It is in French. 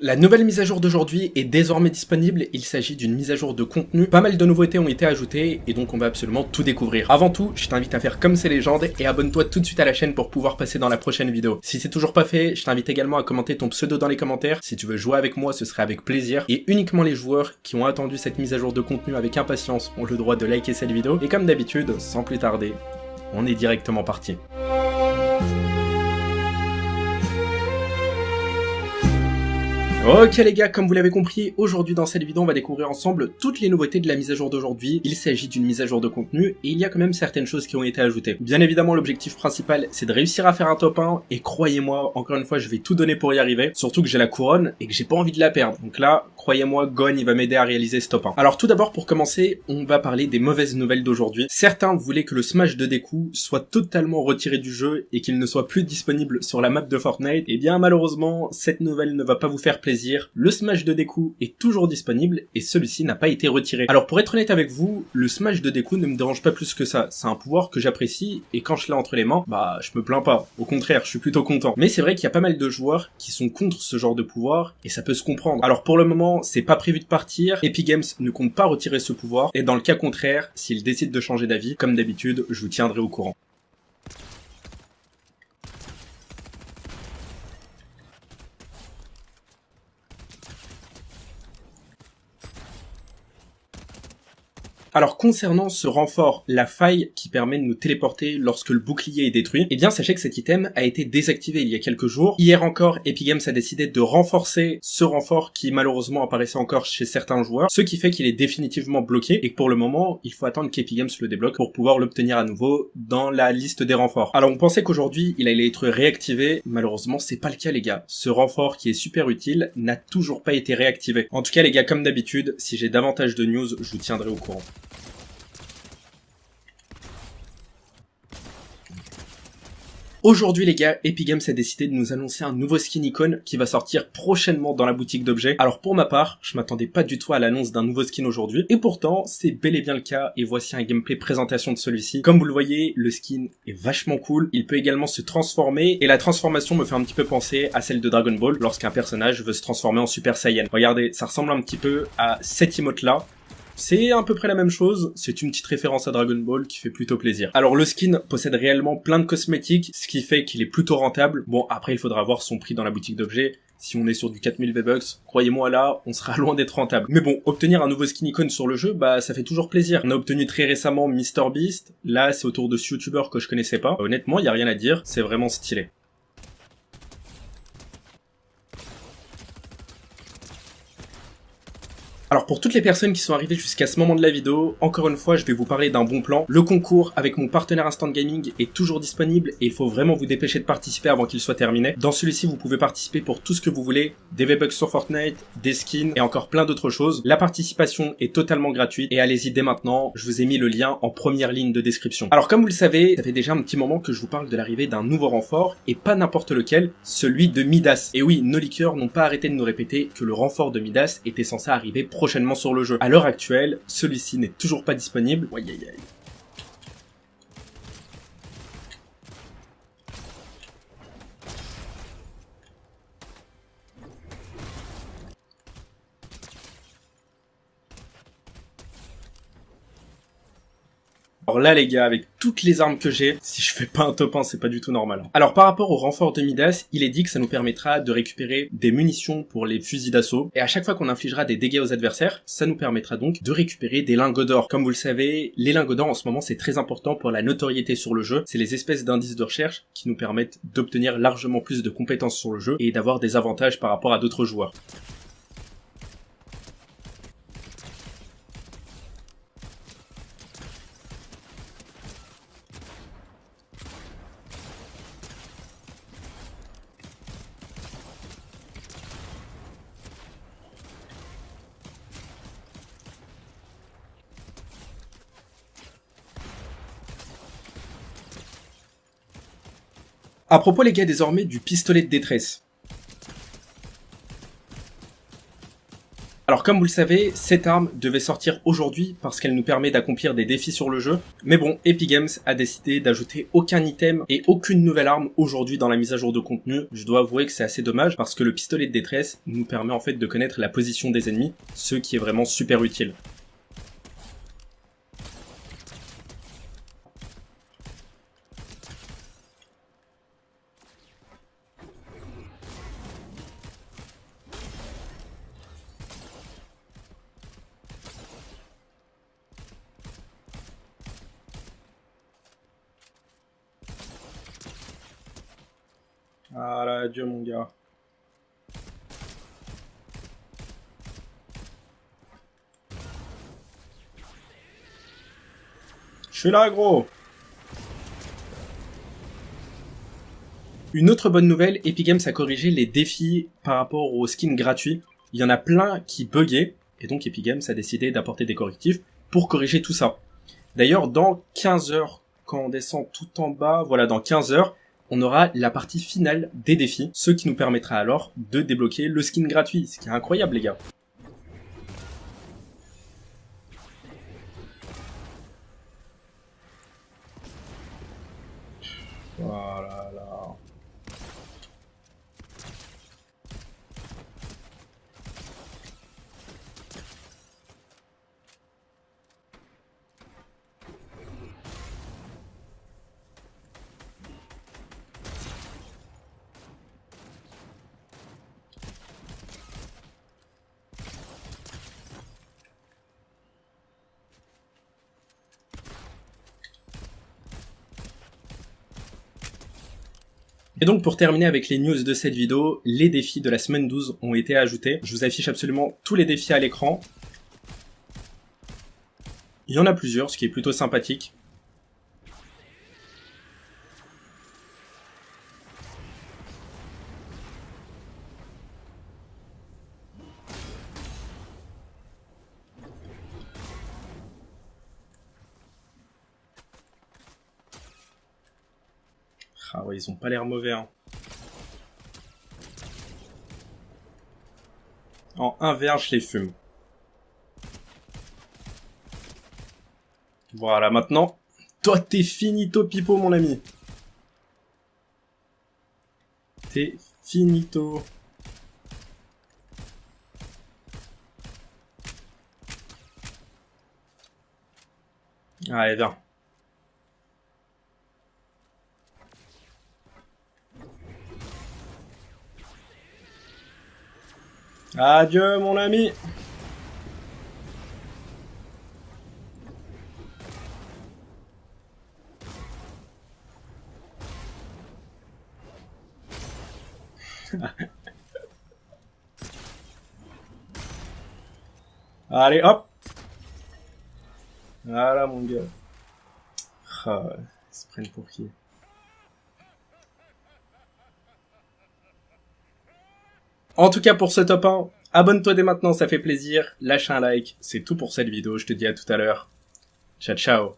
La nouvelle mise à jour d'aujourd'hui est désormais disponible, il s'agit d'une mise à jour de contenu. Pas mal de nouveautés ont été ajoutées et donc on va absolument tout découvrir. Avant tout, je t'invite à faire comme ces légendes et abonne-toi tout de suite à la chaîne pour pouvoir passer dans la prochaine vidéo. Si c'est toujours pas fait, je t'invite également à commenter ton pseudo dans les commentaires. Si tu veux jouer avec moi, ce serait avec plaisir. Et uniquement les joueurs qui ont attendu cette mise à jour de contenu avec impatience ont le droit de liker cette vidéo. Et comme d'habitude, sans plus tarder, on est directement parti. Ok les gars, comme vous l'avez compris, aujourd'hui dans cette vidéo on va découvrir ensemble toutes les nouveautés de la mise à jour d'aujourd'hui. Il s'agit d'une mise à jour de contenu et il y a quand même certaines choses qui ont été ajoutées. Bien évidemment l'objectif principal c'est de réussir à faire un top 1 et croyez-moi, encore une fois je vais tout donner pour y arriver. Surtout que j'ai la couronne et que j'ai pas envie de la perdre. Donc là, croyez-moi, Gon il va m'aider à réaliser ce top 1. Alors tout d'abord pour commencer, on va parler des mauvaises nouvelles d'aujourd'hui. Certains voulaient que le Smash de Deku soit totalement retiré du jeu et qu'il ne soit plus disponible sur la map de Fortnite. Et bien malheureusement, cette nouvelle ne va pas vous faire plaisir. Le Smash de Deku est toujours disponible et celui-ci n'a pas été retiré. Alors pour être honnête avec vous, le Smash de Deku ne me dérange pas plus que ça. C'est un pouvoir que j'apprécie et quand je l'ai entre les mains, bah je me plains pas. Au contraire, je suis plutôt content. Mais c'est vrai qu'il y a pas mal de joueurs qui sont contre ce genre de pouvoir et ça peut se comprendre. Alors pour le moment, c'est pas prévu de partir. Epic Games ne compte pas retirer ce pouvoir et dans le cas contraire, s'ils décident de changer d'avis, comme d'habitude, je vous tiendrai au courant. Alors concernant ce renfort, la faille qui permet de nous téléporter lorsque le bouclier est détruit, eh bien sachez que cet item a été désactivé il y a quelques jours. Hier encore, Epic Games a décidé de renforcer ce renfort qui malheureusement apparaissait encore chez certains joueurs, ce qui fait qu'il est définitivement bloqué et que pour le moment, il faut attendre qu'Epic Games le débloque pour pouvoir l'obtenir à nouveau dans la liste des renforts. Alors on pensait qu'aujourd'hui, il allait être réactivé, malheureusement c'est pas le cas les gars. Ce renfort qui est super utile n'a toujours pas été réactivé. En tout cas les gars, comme d'habitude, si j'ai davantage de news, je vous tiendrai au courant. Aujourd'hui les gars, Epic Games a décidé de nous annoncer un nouveau skin icône qui va sortir prochainement dans la boutique d'objets. Alors pour ma part, je m'attendais pas du tout à l'annonce d'un nouveau skin aujourd'hui, et pourtant c'est bel et bien le cas, et voici un gameplay présentation de celui-ci. Comme vous le voyez, le skin est vachement cool, il peut également se transformer, et la transformation me fait un petit peu penser à celle de Dragon Ball, lorsqu'un personnage veut se transformer en Super Saiyan. Regardez, ça ressemble un petit peu à cette emote là. C'est à peu près la même chose, c'est une petite référence à Dragon Ball qui fait plutôt plaisir. Alors le skin possède réellement plein de cosmétiques, ce qui fait qu'il est plutôt rentable. Bon, après il faudra voir son prix dans la boutique d'objets. Si on est sur du 4000 V-Bucks, croyez-moi là, on sera loin d'être rentable. Mais bon, obtenir un nouveau skin icône sur le jeu, bah ça fait toujours plaisir. On a obtenu très récemment MrBeast, là c'est autour de ce youtubeur que je connaissais pas. Honnêtement, il y a rien à dire, c'est vraiment stylé. Alors pour toutes les personnes qui sont arrivées jusqu'à ce moment de la vidéo, encore une fois je vais vous parler d'un bon plan. Le concours avec mon partenaire Instant Gaming est toujours disponible et il faut vraiment vous dépêcher de participer avant qu'il soit terminé. Dans celui-ci vous pouvez participer pour tout ce que vous voulez, des V-Bucks sur Fortnite, des skins et encore plein d'autres choses. La participation est totalement gratuite et allez-y dès maintenant, je vous ai mis le lien en première ligne de description. Alors comme vous le savez, ça fait déjà un petit moment que je vous parle de l'arrivée d'un nouveau renfort et pas n'importe lequel, celui de Midas. Et oui, nos leakers n'ont pas arrêté de nous répéter que le renfort de Midas était censé arriver prochainement sur le jeu. À l'heure actuelle, celui-ci n'est toujours pas disponible. Aïe aïe aïe. Alors là les gars, avec toutes les armes que j'ai, si je fais pas un top 1, c'est pas du tout normal. Alors par rapport au renfort de Midas, il est dit que ça nous permettra de récupérer des munitions pour les fusils d'assaut, et à chaque fois qu'on infligera des dégâts aux adversaires, ça nous permettra donc de récupérer des lingots d'or. Comme vous le savez, les lingots d'or en ce moment c'est très important pour la notoriété sur le jeu, c'est les espèces d'indices de recherche qui nous permettent d'obtenir largement plus de compétences sur le jeu et d'avoir des avantages par rapport à d'autres joueurs. À propos les gars désormais du pistolet de détresse. Alors comme vous le savez, cette arme devait sortir aujourd'hui parce qu'elle nous permet d'accomplir des défis sur le jeu. Mais bon, Epic Games a décidé d'ajouter aucun item et aucune nouvelle arme aujourd'hui dans la mise à jour de contenu. Je dois avouer que c'est assez dommage parce que le pistolet de détresse nous permet en fait de connaître la position des ennemis, ce qui est vraiment super utile. Ah là, adieu mon gars. Je suis là, gros. Une autre bonne nouvelle, Epic Games a corrigé les défis par rapport aux skins gratuits. Il y en a plein qui buggaient, et donc Epic Games a décidé d'apporter des correctifs pour corriger tout ça. D'ailleurs, dans 15 heures, quand on descend tout en bas, voilà, dans 15 heures, on aura la partie finale des défis, ce qui nous permettra alors de débloquer le skin gratuit, ce qui est incroyable les gars. Voilà, là. Et donc pour terminer avec les news de cette vidéo, les défis de la semaine 12 ont été ajoutés. Je vous affiche absolument tous les défis à l'écran. Il y en a plusieurs, ce qui est plutôt sympathique. Ah ouais, ils ont pas l'air mauvais, hein. En 1 vert, je les fume. Voilà, maintenant, toi t'es finito pipo mon ami. T'es finito. Allez, viens. Adieu mon ami. Allez, hop. Voilà mon gars. Ah, ils se prennent pour qui? En tout cas pour ce top 1, abonne-toi dès maintenant, ça fait plaisir, lâche un like, c'est tout pour cette vidéo, je te dis à tout à l'heure. Ciao ciao.